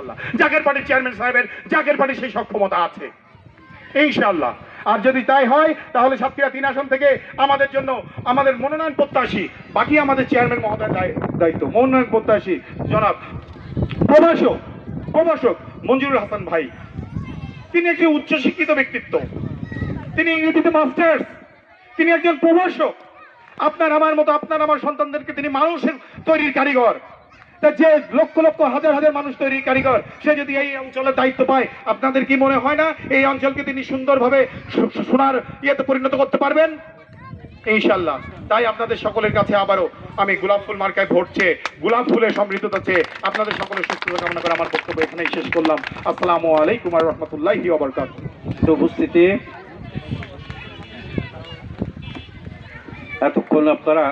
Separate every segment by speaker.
Speaker 1: ইনশাআল্লাহ। জাকের পার্টির চেয়ারম্যান সাহেবের জাকের পার্টির সেই সক্ষমতা আছে ইনশাআল্লাহ। আর যদি তাই হয় তাহলে সাতক্ষীরা 3 আসন থেকে আমাদের জন্য আমাদের মনোনয়ন প্রত্যাশী, বাকি আমাদের চেয়ারম্যান মহোদয়ের দায়িত্ব, মনোনয়ন প্রত্যাশী জনাব প্রভাষক মঞ্জুরুল হাসান ভাই। তিনি একজন উচ্চশিক্ষিত ব্যক্তিত্ব, তিনি ইংরেজিতে মাস্টার্স, তিনি একজন প্রভাষক। আপনার আমার মতো আপনার আমার সন্তানদেরকে তিনি মানুষের তৈরির কারিগর। তা যে লক্ষ লক্ষ হাজার হাজার মানুষ তৈরির কারিগর, সে যদি এই অঞ্চলের দায়িত্ব পায়, আপনাদের কি মনে হয় না এই অঞ্চলকে তিনি সুন্দরভাবে সোনার ইয়েতে পরিণত করতে পারবেন ইনশাল্লাহ? তাই আপনাদের সকলের কাছে আবারও আমি গোলাপ ফুল মার্কায় ভোট চেয়ে, গোলাপ ফুলের সমৃদ্ধতা চেয়ে আপনাদের সকলের সুস্থতা কামনা করে আমার বক্তব্য এখানেই শেষ করলাম। আসসালামু আলাইকুম ওয়া রাহমাতুল্লাহি ওয়া বারাকাতুহু।
Speaker 2: উপস্থিতি এতক্ষণ আপনারা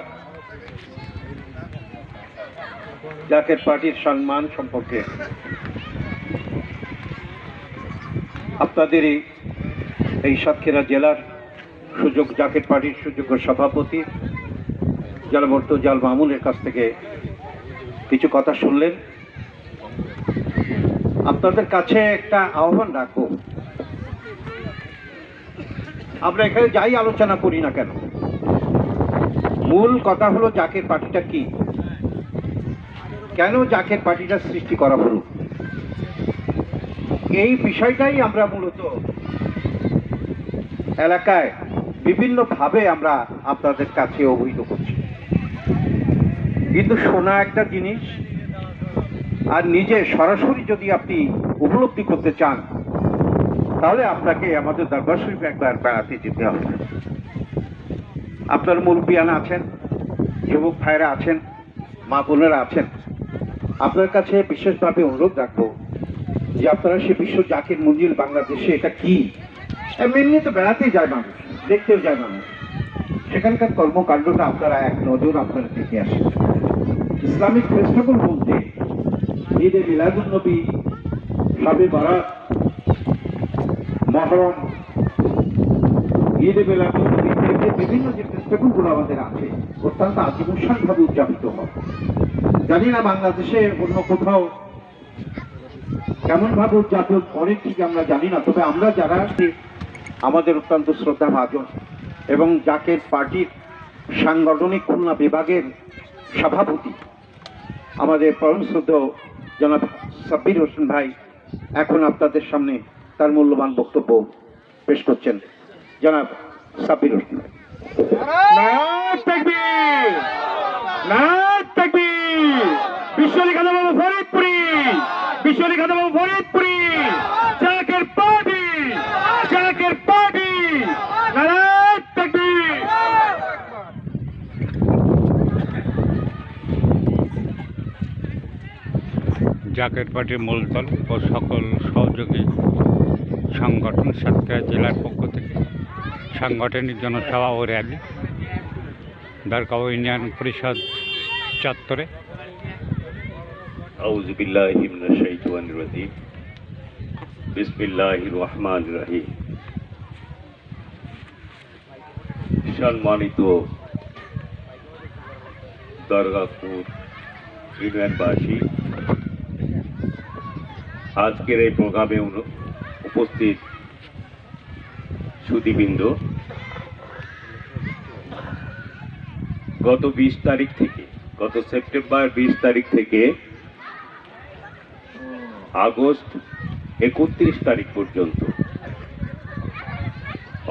Speaker 2: জাকের পার্টির সম্মান সম্পর্কে আপনাদের এই সাতক্ষীরা জেলার জাকের পার্টির সুযোগ্য সভাপতি জনাব মুর্তজাল মামুনের কাছ থেকে কিছু কথা শুনলেন। আপনাদের কাছে একটা আহ্বান রাখবো, আমরা এখানে যাই আলোচনা করি না কেন, মূল কথা হলো জাকের পার্টিটা কি, কেন জাকের পার্টিটা সৃষ্টি করা হলো, এই বিষয়টাই আমরা মূলত এলাকায় বিভিন্নভাবে আমরা আপনাদের কাছে অবহিত করছি। কিন্তু শোনা একটা জিনিস, আর নিজে সরাসরি যদি আপনি উপলব্ধি করতে চান তাহলে আপনাকে আমাদের দরবার শরীফে একবার বেড়াতে যেতে হবে। আপনার মুরব্বিয়ানা আছেন, যুবক ভাইরা আছেন, মা বোনেরা আছেন, আপনার কাছে বিশেষভাবে অনুরোধ রাখবো যে আপনারা সে বিশ্ব জাকির মঞ্জিল বাংলাদেশে এটা কি, এমনি তো বেড়াতেই যায় মানুষ, দেখতেও যায় মানুষ, সেখানকার কর্মকাণ্ডটা আপনারা এক নজর আপনারা দেখে আসেন। ইসলামিক ফেস্টিভ্যাল বলতে ঈদে মিলাদুন নবী, শবে বারাত, মহরম, ঈদে মিলাদুন নবী, বিভিন্ন যে ফেস্টিভ্যালগুলো আমাদের আছে অত্যন্ত আত্মবিশ্বাসভাবে উদযাপিত হয়। জানি না বাংলাদেশে অন্য কোথাও কেমন ভাবে উদযাপন করে ঠিক আমরা জানি না, তবে আমরা যারা আমাদের অত্যন্ত শ্রদ্ধা ভাজন এবং জাকের পার্টির সাংগঠনিক খুলনা বিভাগের সভাপতি আমাদের পরম শ্রদ্ধেয় জনাব সাব্বির হোসেন ভাই এখন আপনাদের সামনে তার মূল্যবান বক্তব্য পেশ করছেন। জনাব সাব্বির হোসেন ভাই।
Speaker 1: নারায়ে তাকবীর, নারায়ে তাকবীর। বিশ্বলিখাত বাবু ফরিদপুরি, বিশ্বলিখাত বাবু ফরিদপুরি, জাকের পার্টি, জাকের পার্টি, নারায়ে তাকবীর।
Speaker 3: জাকের পার্টির মূলদল ও সকল সহযোগী সংগঠন সাতক্ষীরা জেলার পক্ষ থেকে সাংগঠনিক জনসভা ও র্যালি দরগাঁও ইউনিয়ন পরিষদ চত্বরে।
Speaker 4: আউযু বিল্লাহি মিনাশ শাইতানির রাজিম। বিসমিল্লাহির রহমানির রহিম। সম্মানিত দরগাপুর ইউনিয়নবাসী, আজকের এই প্রোগ্রামে উপস্থিত সুধীবৃন্দ, গত সেপ্টেম্বর 20 তারিখ থেকে আগস্ট 31 তারিখ পর্যন্ত,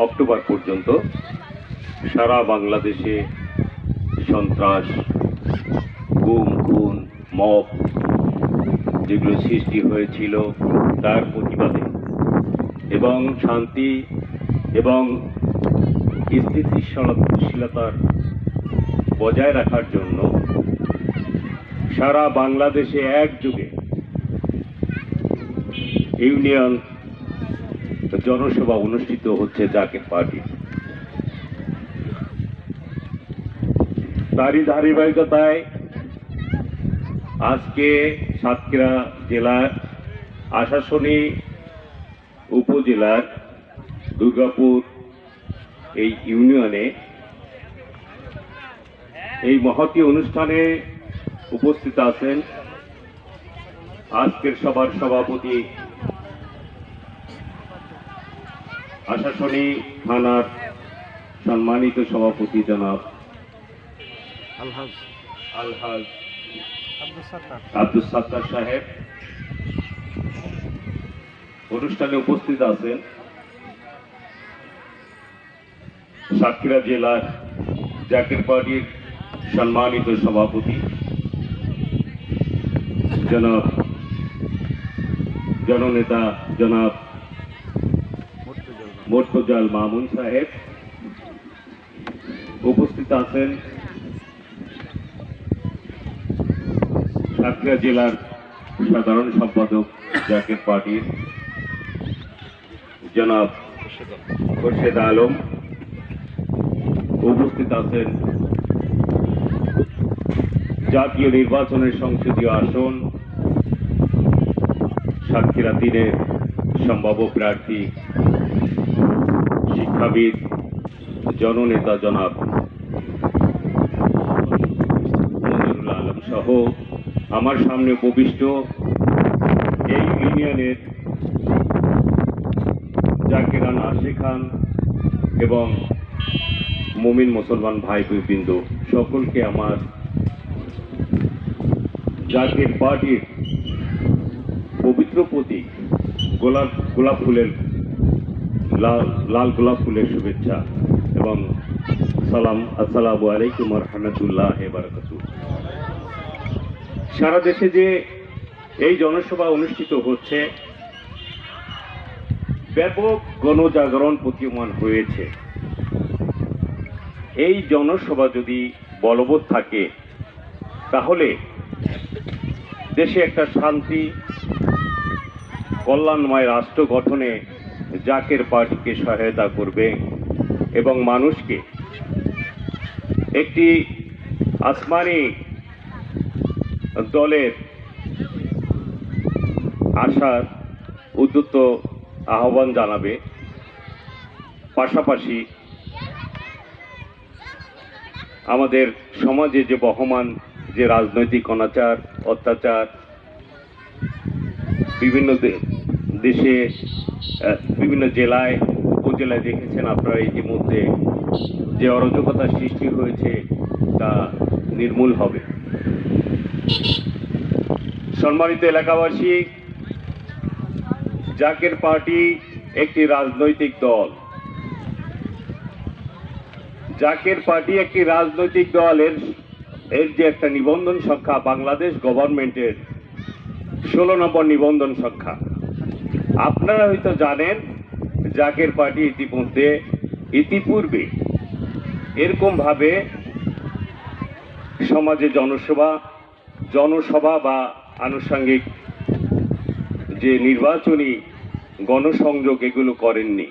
Speaker 4: অক্টোবর পর্যন্ত সারা বাংলাদেশে সন্ত্রাস, গুম, খুন, মব যেগুলো সৃষ্টি হয়েছিল তার প্রতিবাদে এবং শান্তি এবং স্থিতিশীলতার বজায় রাখার জন্য সারা বাংলাদেশে একযোগে ইউনিয়ন জনসভা অনুষ্ঠিত হচ্ছে জাকের পার্টি। তারই ধারাবাহিকতায় আজকে সাতক্ষীরা জেলার আশাশুনি উপজেলার দুর্গাপুর এই ইউনিয়নে এই মহতী অনুষ্ঠানে উপস্থিত আছেন আজকের সভার সভাপতি আশাশুনি থানার সম্মানিত সভাপতি জনাব আলহাজ আব্দুস সাত্তার সাহেব, অনুষ্ঠানে উপস্থিত আছেন সাতক্ষীরা জেলার জাকের পার্টির সম্মানিত সভাপতি জনাব জননেতা জনাব মোর্তজাল মামুন সাহেব, উপস্থিত আছেন সাতক্ষীরা জেলার সাধারণ সম্পাদক জাকের পার্টির জনাব খোরশেদ আলম, উপস্থিত আছেন জাতীয় নির্বাচনের সংসদীয় আসন সাতক্ষীরা 3-এর সম্ভাব্য প্রার্থী শিক্ষাবিদ জননেতা জনাব মঞ্জুরুল আলম সহ আমার সামনে উপবিষ্ট এই ইউনিয়নের জাকিরান আশিক খান এবং মুমিন মুসলমান ভাই বৃন্দ, সকলকে আমার জাকের পার্টির পবিত্র প্রতীক গোলাপ ফুলের লাল গোলাপ ফুলের শুভেচ্ছা এবং সালাম। আসসালামু আলাইকুম ওয়া রাহমাতুল্লাহি ওয়া বারাকাতুহু। সারা দেশে যে এই জনসভা অনুষ্ঠিত হচ্ছে, ব্যাপক গণজাগরণ প্রতীয়মান হয়েছে। এই জনসভা যদি বলবৎ থাকে তাহলে দেশে একটা শান্তি কল্যাণময় রাষ্ট্র গঠনে জাকের পার্টিকে সহায়তা করবে এবং মানুষকে একটি আসমানি দলের আশার উদ্যুক্ত আহ্বান জানাবে। পাশাপাশি আমাদের সমাজে যে বহমান যে রাজনৈতিক অনাচার অত্যাচার, বিভিন্ন দেশে বিভিন্ন জেলায় উপজেলায় দেখেছেন আপনারা ইতিমধ্যে যে অরাজকতা সৃষ্টি হয়েছে তা নির্মূল হবে। সম্মানিত এলাকাবাসী, জাকের পার্টি একটি রাজনৈতিক দল। জাকের পার্টি একটি রাজনৈতিক দল। এর যে একটা নিবন্ধন সংখ্যা বাংলাদেশ গভর্নমেন্টের 16 নম্বর নিবন্ধন সংখ্যা। আপনারা হয়তো জানেন জাকের পার্টি ইতিপূর্বে এরকম ভাবে সমাজে জনসভা বা আনুষঙ্গিক যে নির্বাচনী গণসংযোগ এগুলো করেননি।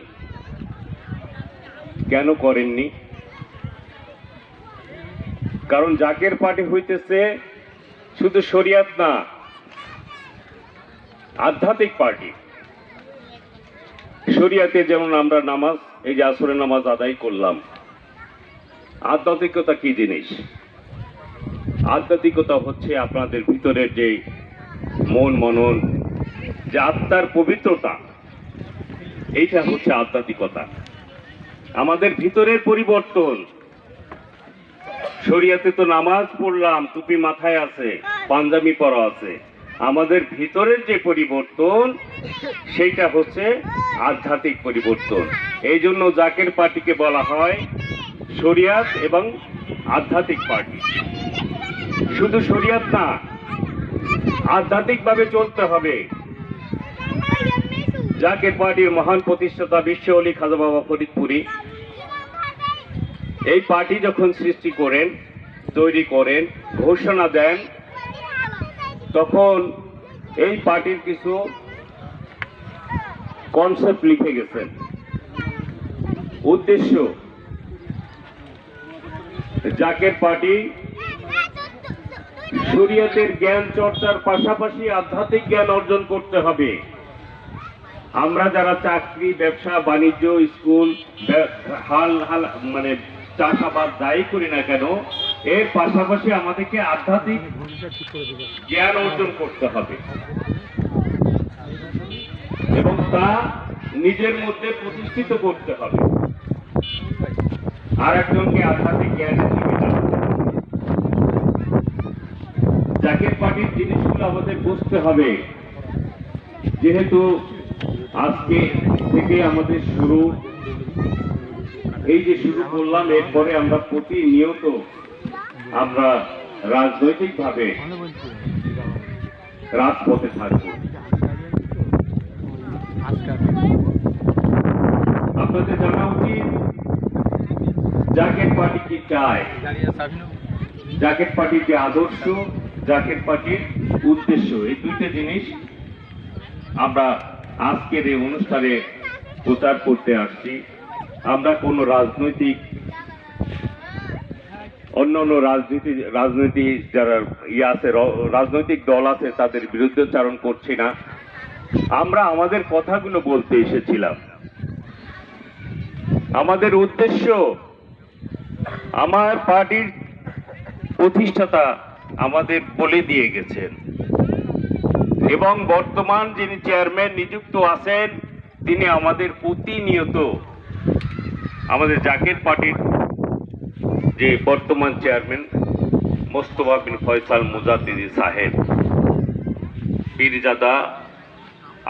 Speaker 4: কেন করেননি? কারণ জাকের পার্টি হইতেছে শুধু শরিয়াত না, আধ্যাত্মিক পার্টি। শরিয়াতে যেমন আমরা নামাজ, এই যে আসরের নামাজ আদায় করলাম, আধ্যাত্মিকতা কি জিনিস? আধ্যাত্মিকতা হচ্ছে আপনাদের ভিতরের যে মন মনন, যে আত্মার পবিত্রতা, এইটা হচ্ছে আধ্যাত্মিকতা। আমাদের ভিতরের পরিবর্তন। শরিয়াতে তো নামাজ পড়লাম, টুপি মাথায় আছে, পাঞ্জাবি পরা আছে। আমাদের ভিতরের যে পরিবর্তন সেইটা হচ্ছে আধ্যাত্মিক পরিবর্তন। এই জন্য জাকের পার্টিকে বলা হয় শরিয়াত এবং আধ্যাত্মিক পার্টি। শুধু শরিয়াত না, আধ্যাত্মিকভাবে চলতে হবে। জাকের পার্টির মহান প্রতিষ্ঠাতা বিশ্ব ওলি খাজা বাবা ফরিদপুরি এই পার্টি যখন সৃষ্টি করেন, তৈরি করেন, ঘোষণা দেন, তখন এই পার্টির কিছু কনসেপ্ট লিখে গেছেন। উদ্দেশ্য, জাকের পার্টি শরিয়তের জ্ঞান চর্চার পাশাপাশি আধ্যাত্মিক জ্ঞান অর্জন করতে হবে। আমরা যারা চাকরি, ব্যবসা, বাণিজ্য, স্কুল, মানে চাষাবাদ যাই করি না কেন, এর পাশাপাশি আমাদেরকে আধ্যাত্মিক জ্ঞান অর্জন করতে হবে এবং তা নিজের মধ্যে প্রতিষ্ঠিত করতে হবে, আর একজনকে আধ্যাত্মিক জ্ঞানের সুবিধা। জাকের পার্টির জিনিসগুলো আমাদের বুঝতে হবে, যেহেতু আজকে থেকে আমাদের শুরু, এই যে শুরু করলাম, এরপরে আমরা প্রতিনিয়ত আমরা রাজনৈতিকভাবে রাজপথে থাকব। আপনাদের জানা উচিত জাকের পার্টি কি চায়, জাকের পার্টির যে আদর্শ, জাকের পার্টির উদ্দেশ্য, এই দুইটা জিনিস আমরা আজকের এই অনুষ্ঠানে প্রচার করতে আসছি। আমরা কোন রাজনৈতিক অন্যান্য রাজনীতি যারা আছে, রাজনৈতিক দল আছে, তাদের বিরুদ্ধচারণ করছি না। আমরা আমাদের কথাগুলো বলতে এসেছিলাম। আমাদের উদ্দেশ্য, আমার পার্টির প্রতিষ্ঠাতা আমাদের বলে দিয়ে গেছেন এবং বর্তমান যিনি চেয়ারম্যান নিযুক্ত আছেন, তিনি আমাদের প্রতিনিয়ত আমাদের জাকের পার্টির যে বর্তমান চেয়ারম্যান মোস্তফা বিন ফয়সাল মুজাদ্দিদি সাহেব, পীরজাদা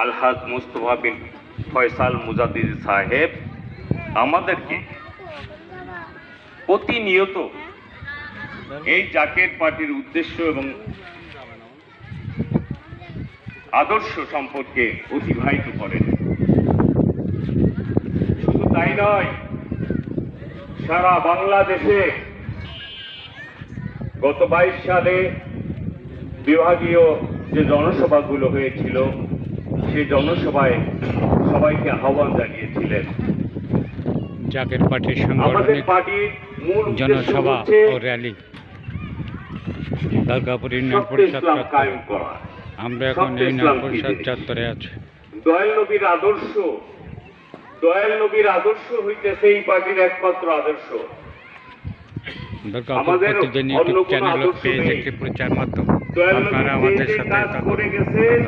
Speaker 4: আলহাজ মোস্তফা বিন ফয়সাল মুজাদ্দিদি সাহেব আমাদেরকে প্রতিনিয়ত এই জাকের পার্টির উদ্দেশ্য এবং আদর্শ সম্পর্কে অতিবাহিত করেন। শুধু তাই নয়, সারা বাংলাদেশে গত 22 সালে বিভাগীয় যে জনসভাগুলো হয়েছিল, সেই জনসভায় সবাইকে আহ্বান জানিয়েছিলেন।
Speaker 3: জাকের পার্টির
Speaker 4: আমাদের
Speaker 3: সাংগঠনিক
Speaker 4: পার্টির মূল উদ্দেশ্য
Speaker 3: জনসভা
Speaker 4: হচ্ছে
Speaker 3: ও র্যালি দুর্গাপুর ইউনিয়ন
Speaker 4: সত্য
Speaker 3: পরিষদ
Speaker 4: ইসলাম
Speaker 3: চত্বরে।
Speaker 4: কায়েম করা।
Speaker 3: আমরা এখন
Speaker 4: সত্য
Speaker 3: ইউনিয়ন
Speaker 4: ইসলাম
Speaker 3: পরিষদ
Speaker 4: কি?
Speaker 3: চত্বরে আছি।
Speaker 4: দয়াল নবীর আদর্শ, দয়াল নবীর আদর্শ হইতেছে এই পার্টির একমাত্র আদর্শ।
Speaker 3: দুর্গাপুর
Speaker 4: আমাদের
Speaker 3: প্রতিদিন
Speaker 4: অন্য
Speaker 3: ইউটিউব
Speaker 4: কোনো
Speaker 3: চ্যানেল ও
Speaker 4: আদর্শ
Speaker 3: পেজ
Speaker 4: নেই।
Speaker 3: একটি প্রচার মাধ্যম।
Speaker 4: দয়াল
Speaker 3: আপনারা
Speaker 4: নবী যে
Speaker 3: আমাদের
Speaker 4: যে
Speaker 3: সাথে
Speaker 4: কাজ
Speaker 3: থাকুন।
Speaker 4: করে গেছেন,